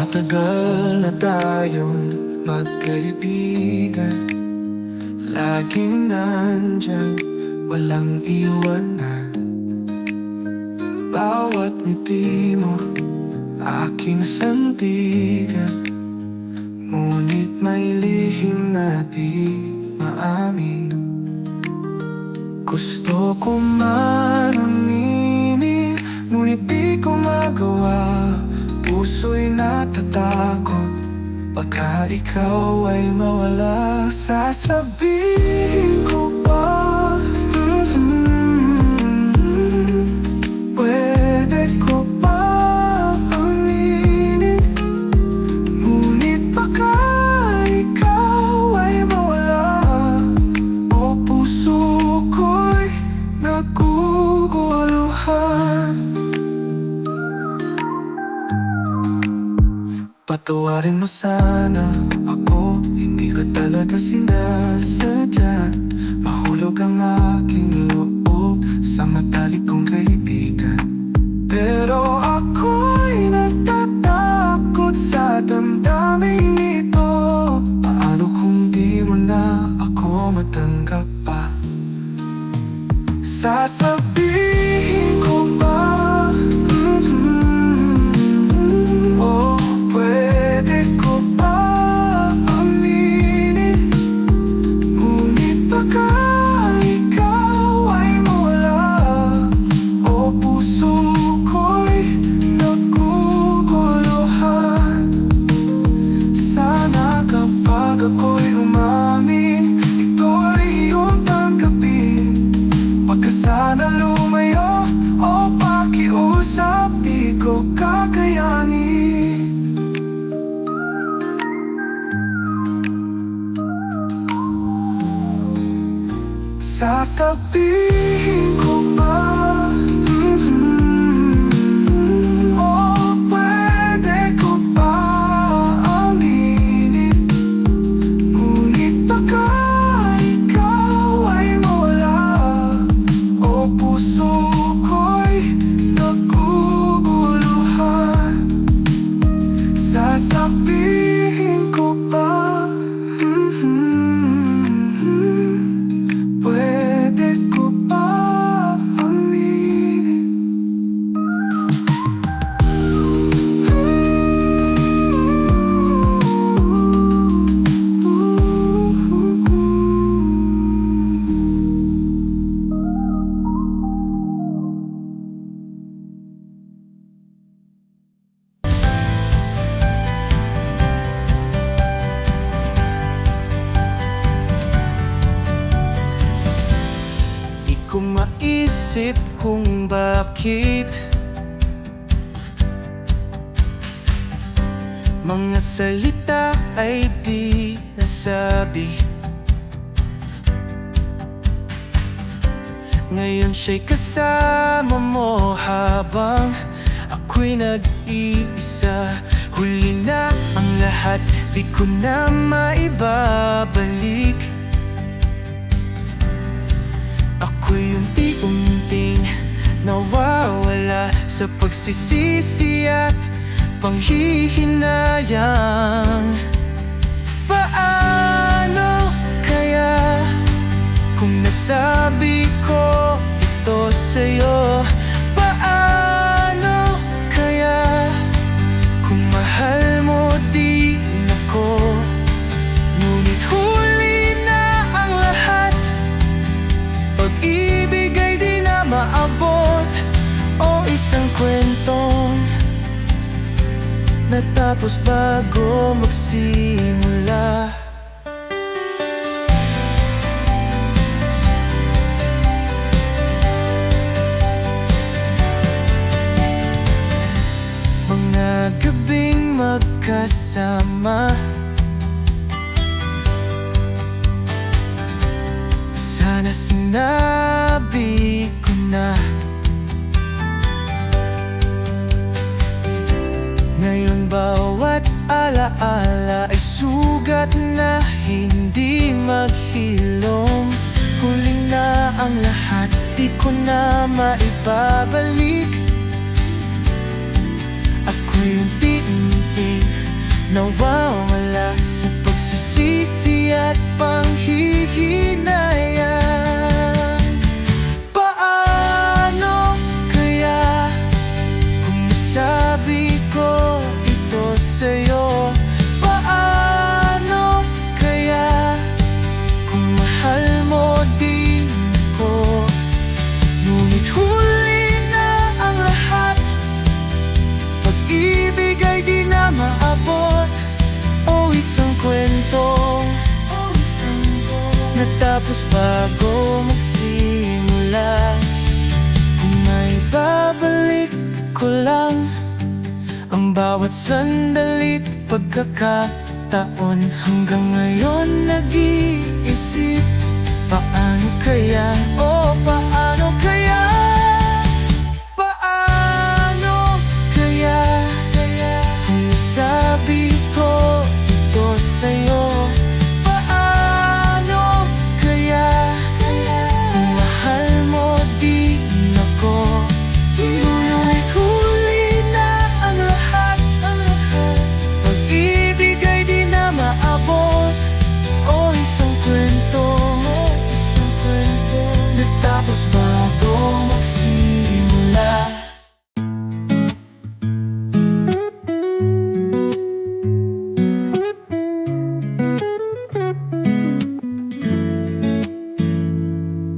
Matagal na tayong magkaibigan, laging nandyan, walang iwanan. Bawat ngiti mo, aking sandigan, ngunit may lihim na di maamin. Gusto ko man aminin, ngunit di ko magawa. Puso'y natatakot, baka ikaw ay mawala. Sasabihin ko ba? Pwede ko ba aminin? Ngunit baka ikaw ay mawala. O puso ko'y naguguluhan. Patawarin mo sana ako, hindi ko talaga sinasadya. Mahulog ang aking loob sa matalik kong kaibigan. Pero ako'y natatakot sa damdaming ito. Paano kung di mo na ako matanggap pa? Sasabihin ko ba? Ako'y umamin, ito'y iyong tanggapin. Huwag ka sana lumayo o pakiusap, di ko kakayanin. Sasabihin ko ba? Sasabihin ko ba? Pwede ko ba aminin? Kung maisip kung bakit mga salita ay di nasabi. Ngayon siya'y kasama mo habang ako'y nag-iisa. Huli na ang lahat, di ko na maibabalik. Ako'y unti-unting nawawala sa pagsisisi at panghihinayang. Paano kaya kung nasabi ko ito sa'yo? Paano kaya kung mahal mo din ako? Ngunit huli na ang lahat, pag-ibig ay di na maabot. O isang kwentong natapos bago magsimula. Mga gabing magkasama, sana sinabi ko na. Ngayon bawat alaala ay sugat na hindi maghilom. Huli na ang lahat, di ko na maibabalik. Ako'y unti-unti nawawala sa pagsisisi at panghihinayang. Paano kaya kung nasabi ko ito sa'yo? Paano kaya kung mahal mo din ko? Ngunit huli na ang lahat, pag-ibig ay di na maabot. O isang kwento natapos bago magsimula. Kung may babalik ko lang ang bawat sandali't pagkakataon, hanggang ngayon nag-iisip, paano kaya, paano kaya? Paano kaya kung nasabi ko ito sa'yo? Paano kaya kung mahal mo din ako? Ngunit huli na ang lahat, pag-ibig ay di na maabot. O isang kwento natapos bago magsimula.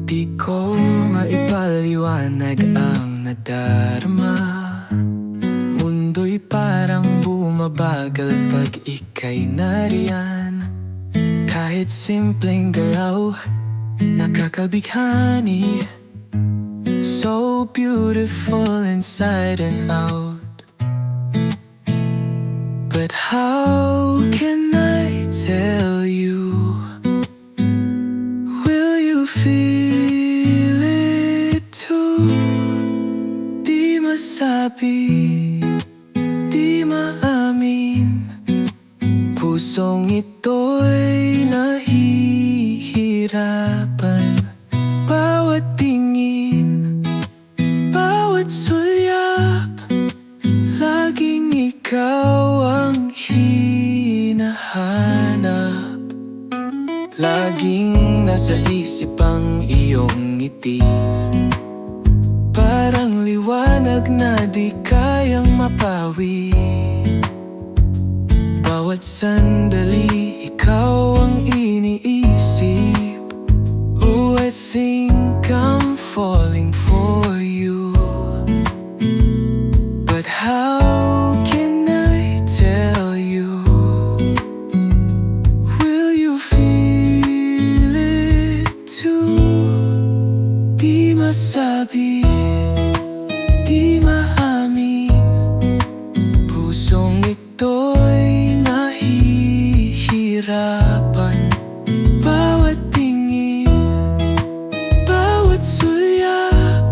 Di ko maipaliwanag ang nadarama. Mundo'y parang bumabagal pag ika'y nariyan. Kahit simpleng galaw, nakakabighani. So beautiful inside and out. But how can I tell you? Will you feel it too? Di masabi, di maamin, pusong ito'y nahihirapan. Bawat tingin, bawat sulyap, laging ikaw ang hinahanap. Laging nasa isip ang iyong ngiti, parang liwanag na di kayang mapawi. Bawat sandali, ikaw ang iniisip. Oh, I think I'm falling for you. But how can I tell you? Will you feel it too? Di masabi, di maamin, pusong ito'y nahihirapan. Bawat tingin, bawat sulyap,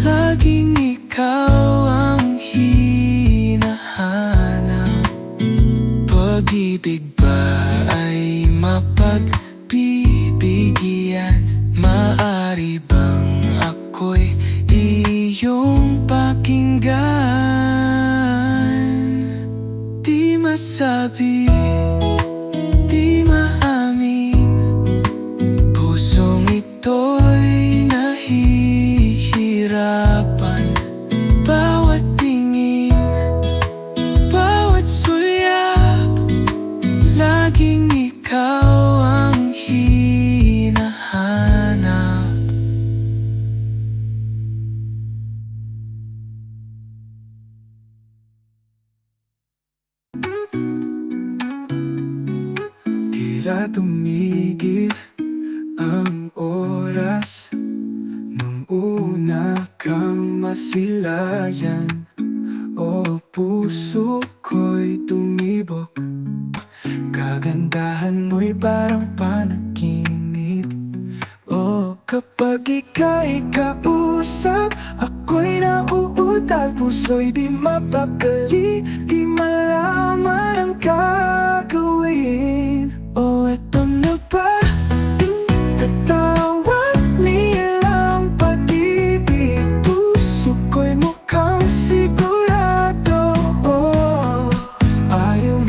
laging ikaw ang hinahanap. Pag-ibig ba ay mapagbibigyan? Maaari bang ako'y iyong pakinggan? Di masabi, di maamin, pusong ito'y nahihirapan. Bawat tingin, bawat sulyap, laging ikaw ang hinahanap. Tila tumigil ang oras nung una kang masilayan. O puso ko'y tumibok, kagandahan mo'y parang panaginip. O kapag ika'y kausap, ako'y nauutal. Puso'y di mapakali, di malaman ang gagawin. O eto na ba? Tatawag nilang pag-ibig. Puso ko'y mukhang sigurado. Ayaw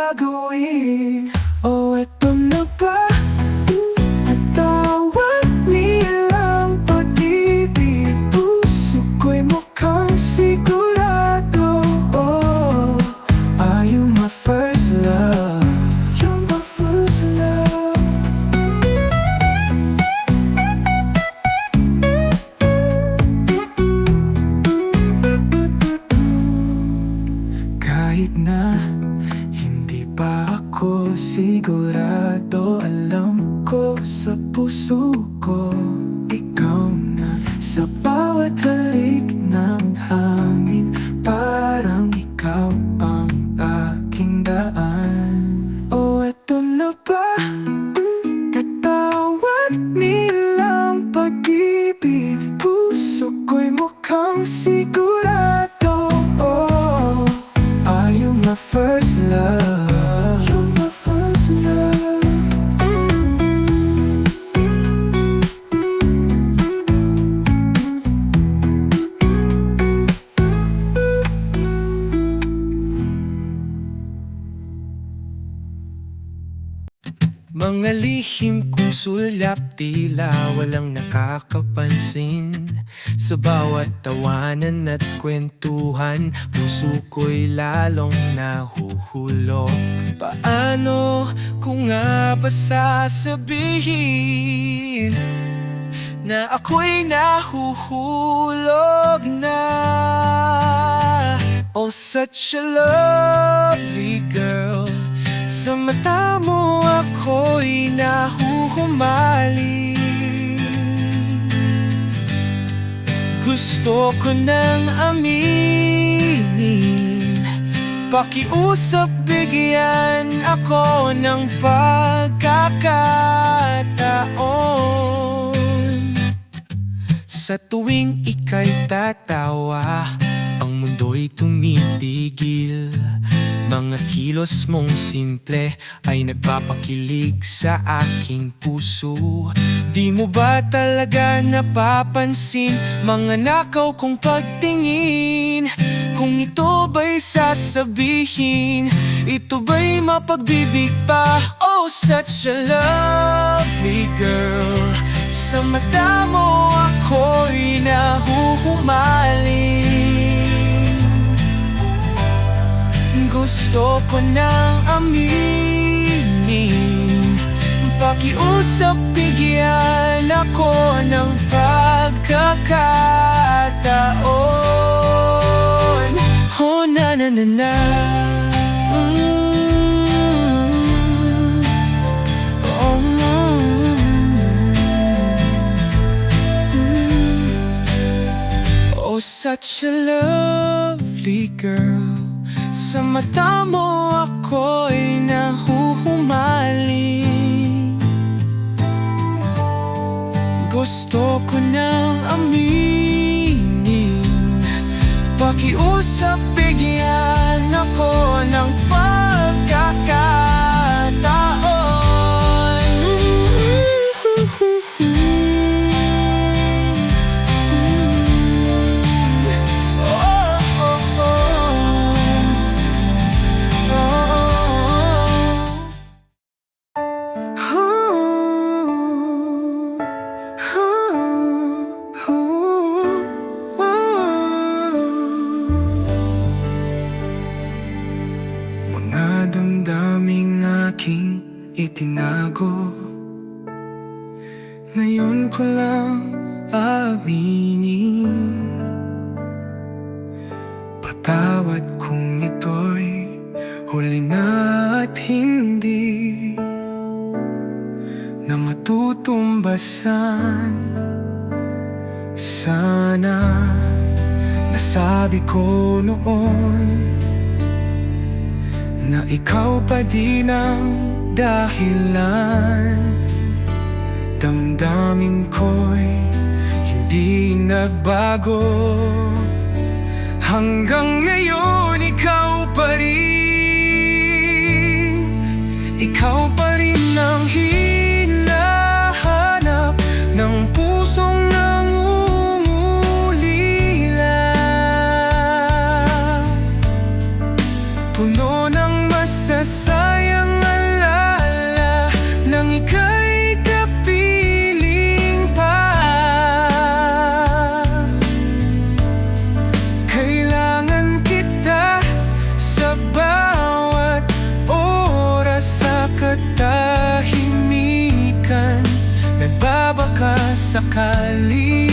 gagawin? O eto na ba? At tawag nilang pag-ibig. Puso ko'y mukhang sigurado. Oh, are you my first love? You're my first love. Kahit na hindi pa ako sigurado, alam ko sa puso ko ikaw na. Sa bawat halik ng hangin, parang ikaw ang aking daan. O eto na ba? Tatawag nilang pag-ibig. Puso ko'y mukhang sigurado. Oh, are you my first love? You're my first love. Mga lihim kong sulyap, tila walang nakakapansin. Sa bawat tawanan at kwentuhan, puso ko'y lalong nahuhulog. Paano ko nga ba sasabihin na ako'y nahuhulog na? Oh, such a lovely girl. Sa mata mo ako'y nahuhumaling. Gusto ko nang aminin, pakiusap, bigyan ako ng pagkakataon. Sa tuwing ika'y tatawa, ang mundo'y tumitigil. Mga kilos mong simple ay nagpapakilig sa aking puso. Di mo ba talaga napapansin mga nakaw kong pagtingin? Kung ito ba'y sasabihin, ito ba'y mapagbibig pa? Oh, such a lovely girl. Sa mata mo ako'y nahuhumaling. Gusto ko nang aminin, pakiusap, bigyan ako ng pagkakataon. Oh, na na na na. Oh, oh, such a lovely girl. Sa mata mo ako'y nahuhumaling. Gusto ko nang aminin, pakiusap, bigyan ako ng pagkakataon. Mga damdaming aking itinago, ngayon ko lang aminin. Patawad kung ito'y huli na at hindi na matutumbasan. Sana nasabi ko noon na ikaw pa din ang dahilan. Damdamin ko'y hindi nagbago. Hanggang ngayon ikaw pa rin. Ikaw pa rin ang hinahanap ng pusong nangungulila. Puno ng masasabi sakali.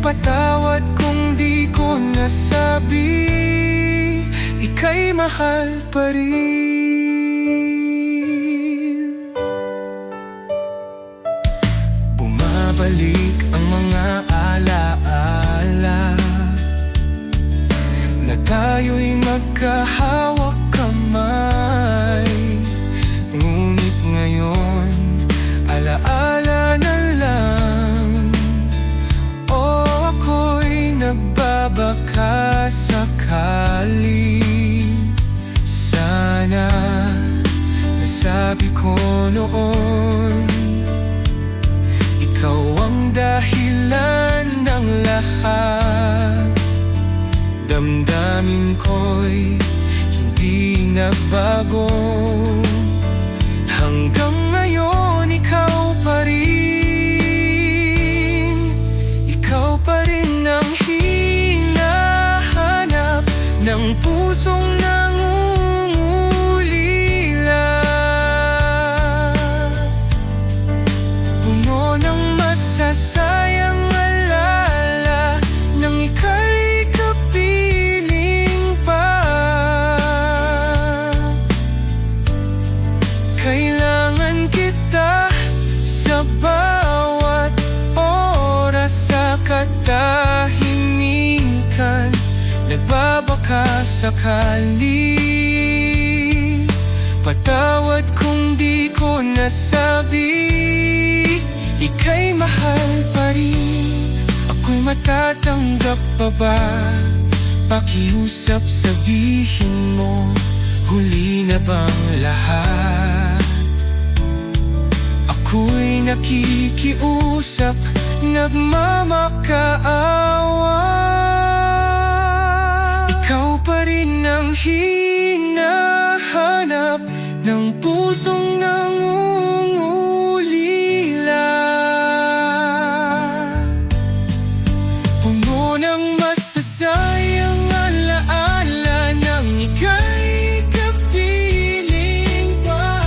Patawad kung di ko nasabi, ika'y mahal pa rin. Bumabalik ang mga alaala na tayo'y magkahawak kamay. Ngunit ngayon, alaala na lang. O ako'y nagbabaka sakali. Sana nasabi ko noon, ikaw ang dahilan ng lahat. Damdamin ko'y hindi nagbago. Hanggang ngayon, ikaw pa rin. Ikaw pa rin ang hinahanap ng pusong nangungulila. Puno ng masasayang alala nang ika'y kapiling pa. Kailangan kita sa bawat oras, sa katahimikan. Nagbabaka sakali. Patawad kung di ko nasabi, ika'y mahal pa rin. Ako'y matatanggap pa ba? Pakiusap, sabihin mo, huli na bang lahat? Ako'y nakikiusap, nagmamakaawa. Ikaw pa rin ang hinahanap ng pusong nangungulila. Puno ng masasayang alaala nang ika'y kapiling pa.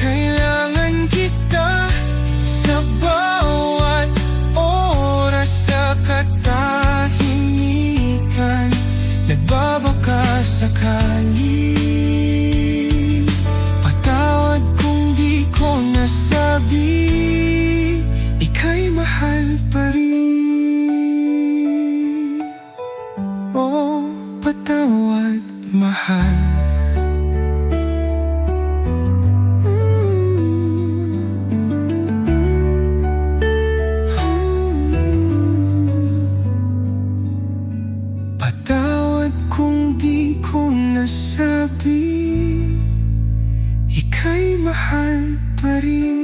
Kailangan kita sa bawat oras, sa katahimikan. Nagbabaka sakali. Patawad kung di ko nasabi, ika'y mahal pa rin. Oh, patawad, mahal. Patawad kung di ko nasabi, ika'y mahal pa rin.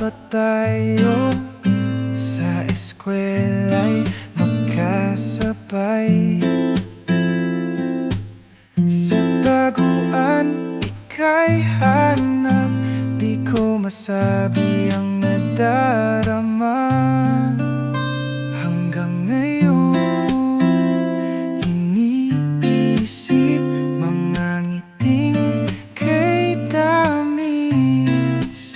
Pa tayo sa eskwela'y magkasabay. Sa taguan, ika'y hanap, di ko masabi ang nadarama. Hanggang ngayon, iniisip mga ngiting kay tamis.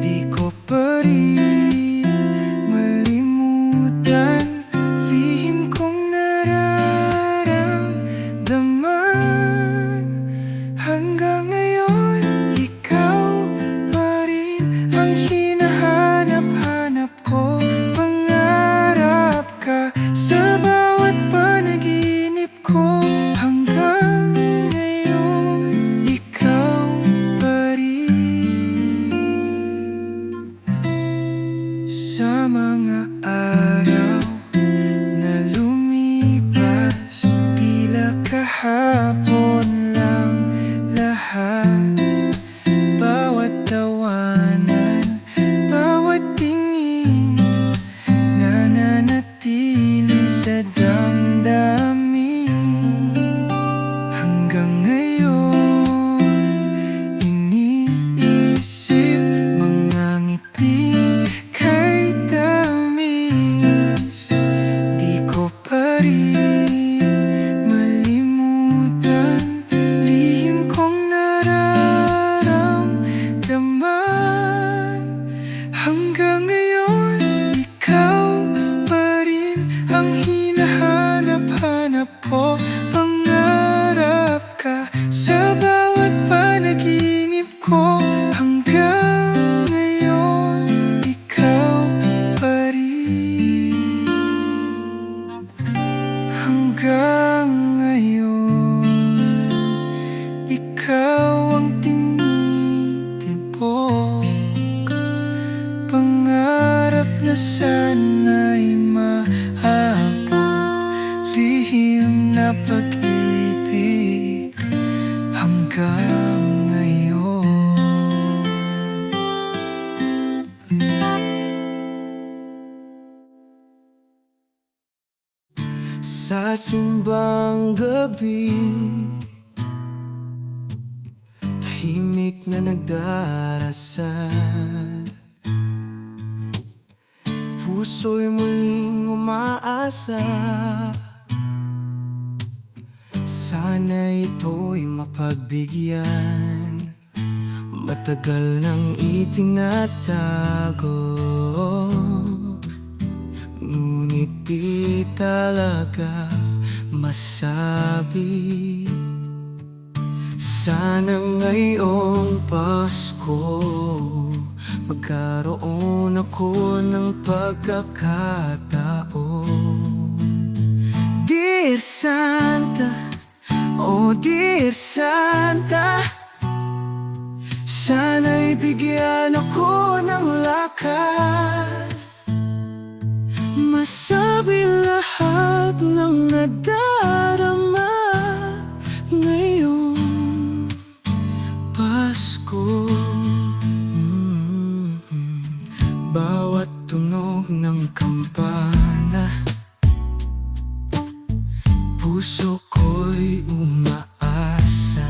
Di ko pa rin malimutan lihim kong nararamdaman. Hanggang ngayon, ikaw pa rin ang hinahanap-hanap ko. Pangarap ka sa bawat panaginip ko. Hanggang ngayon, ikaw pa rin. Sa mga araw na lumipas, tila kahapon, Hanggang ngayon, ikaw pa rin ang hinahanap-hanap ko. Pangarap ka sa bawat panaginip ko. Hanggang ngayon, ikaw pa rin. Hanggang ngayon, ikaw ang tinitibok. Pangarap na sana'y maabot, lihim na pag-ibig hanggang ngayon. Sa simbang gabi, tahimik na nagdarasal, puso'y muling umaasa. Sana ito'y mapagbigyan, matagal nang itinatago. Ngunit di talaga masabi. Sana ngayong Pasko magkaroon ako ng pagkakataon. Dear Santa, oh dear Santa, sana'y bigyan ako ng lakas, masabi lahat ng nadarama ngayong Pasko. Bawat tunog ng kampana, puso ko'y umaasa.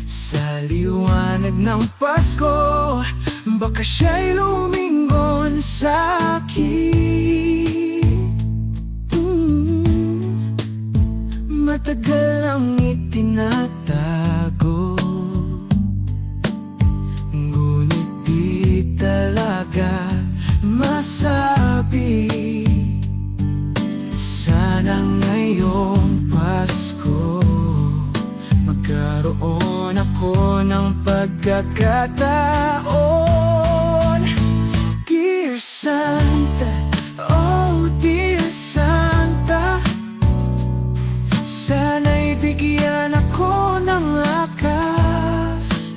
Sa liwanag ng Pasko, baka siya'y lumingon sa'kin. Matagal ang itinatago, ngunit di talaga masabi. Sana ngayong Pasko magkaroon ako ng pagkakataon. Dear Santa, oh dear Santa, sana'y bigyan ako ng lakas,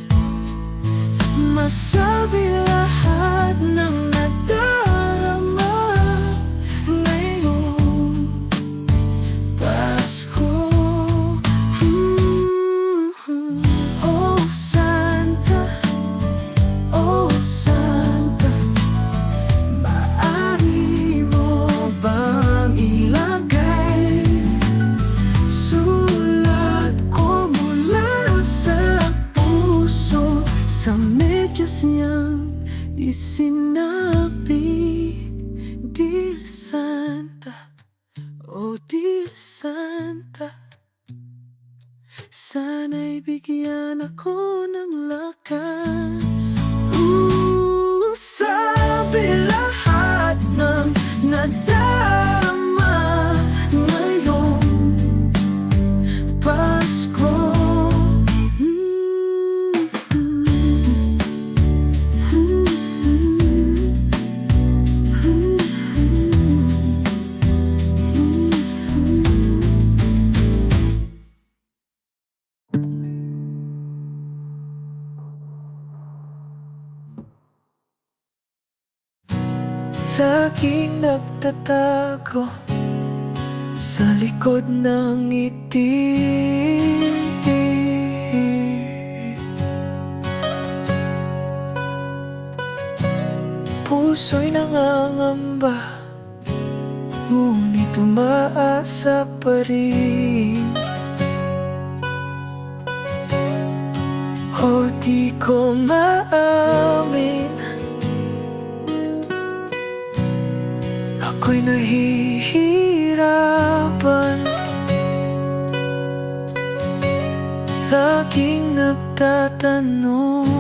masabi lahat ng nadarama ngayong Pasko. Oh Santa, oh Santa, maaari mo bang ilagay sulat ko mula sa puso, sa medyas niyang isinabi. Dear Santa, oh dear Santa, sana'y bigyan ako ng lakas, sabi lahat ng nadarama ngayong Pasko. Laging nagtatago sa likod ng ngiti, puso'y nangangamba, ngunit umaasa pa rin. O di ko maamin, ako'y nahihirapan, laging nagtatanong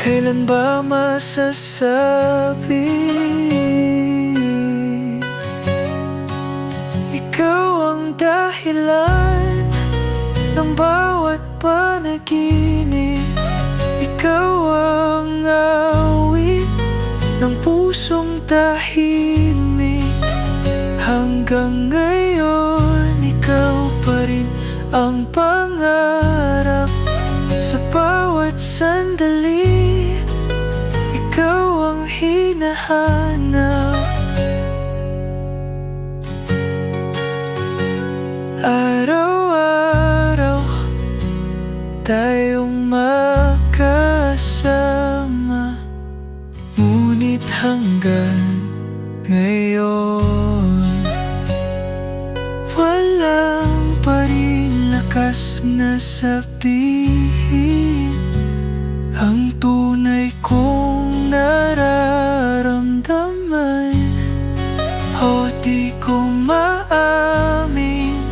Kailan ba masasabi? Ikaw ang dahilan ng bawat panaginip. Ikaw ang awit ng pusong tahimik. Hanggang ngayon, ikaw pa rin ang pangarap. Sa bawat sandali, ikaw ang hinahanap. Araw-araw tayong magkasama, ngunit hanggang ngayon walang pa rin lakas na sabihin ang tunay kong nararamdaman. O di ko maamin,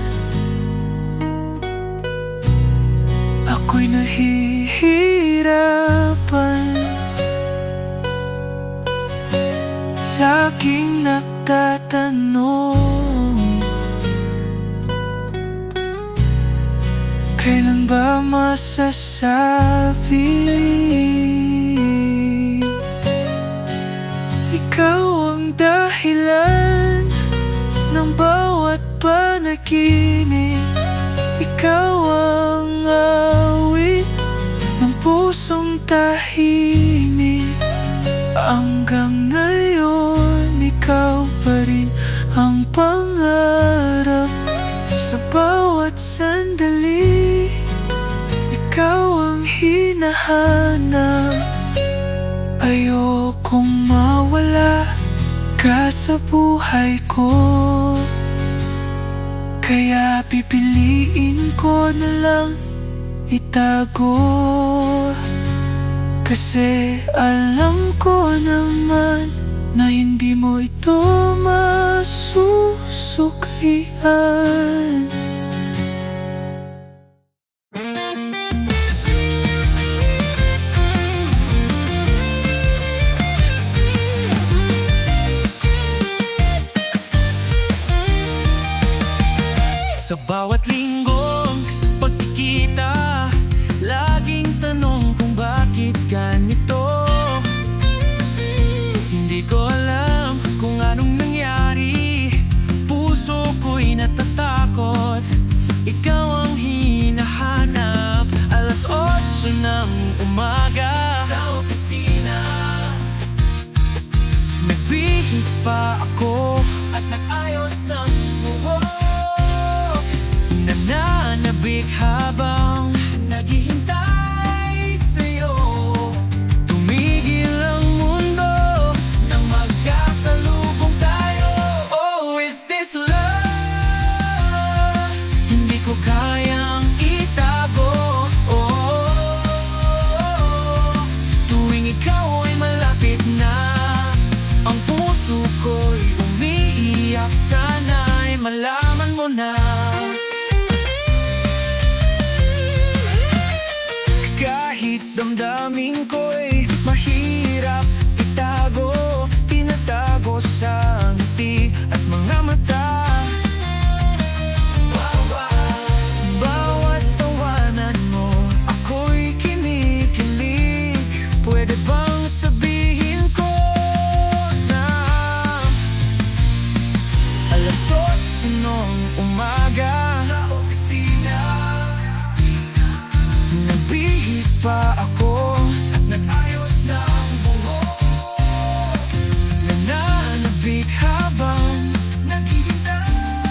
ako'y nahihirapan. Laging nagtatanong, kailan ba masasabi? Ikaw ang dahilan ng bawat panaginip. Ikaw ang awit ng pusong tahimik. Hanggang ngayon, ikaw pa rin ang pangarap. Sa bawat sandali, ikaw ang hinahanap. Ayokong mawala ka sa buhay ko, kaya pipiliin ko na lang itago. Kasi alam ko naman na hindi mo ito masusuklian. Sa bawat linggong pagkikita, laging tanong kung bakit ganito. Hindi ko alam kung anong nangyari, puso ko'y natatakot. Ikaw ang hinahanap. 8:00 ng umaga sa opisina, nagbihis pa ako at nag-ayos ng buhok. Nananabik habang naghihintay sa'yo. Tumigil ang mundo nang magkasalubong tayo. Oh, is this love? Hindi ko kayang itago. Oh, tuwing ikaw ay malapit na, ang puso ko'y umiiyak. Sana'y malaman mo na, kahit damdamin ko'y mahirap itago, tinatago sa ngiti at mga mata. Bawat tawanan mo, ako'y kinikilig. Pwede bang sabihin ko na 8:00 ng umaga sa opisina, nagbihis pa ako at nag-ayos ng buhok. Nananabik habang naghihintay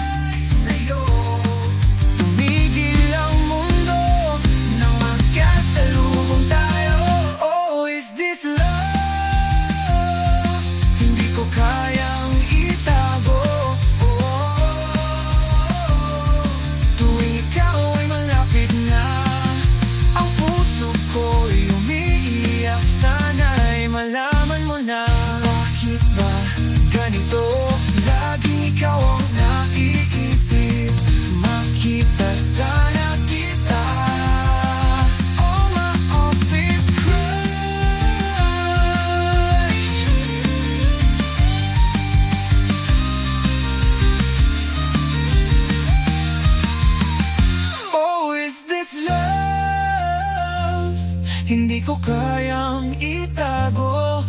Hindi ko kayang itago